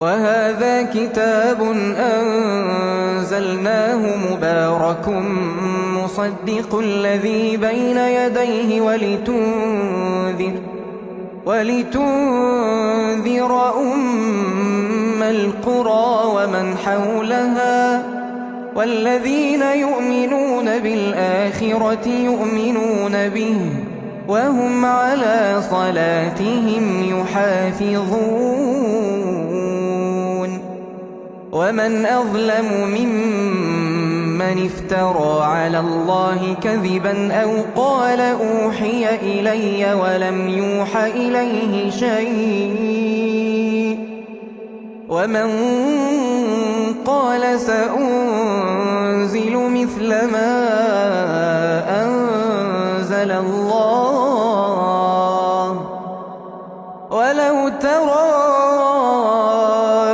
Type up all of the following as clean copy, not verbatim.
وهذا كتاب أنزلناه مبارك مصدق الذي بين يديه ولتنذر أم القرى ومن حولها والذين يؤمنون بالآخرة يؤمنون به وهم على صلاتهم يحافظون ومن أظلم ممن افترى على الله كذبا أو قال أوحي إلي ولم يوح إليه شيء ومن قال سأنزل مثل ما أنزل الله ولو ترى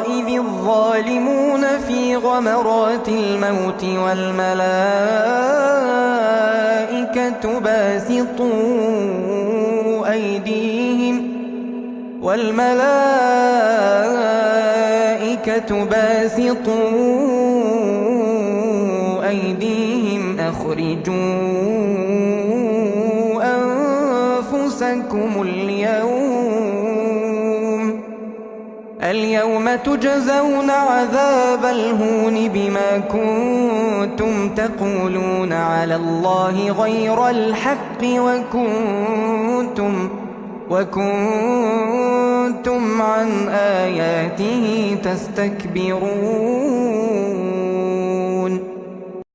إذ الظالمون في غمرات الموت والملائكة باسطوا أيديهم أخرجوا أنفسكم اليوم تجزون عذاب الهون بما كنتم تقولون على الله غير الحق وكنتم عن آياته تستكبرون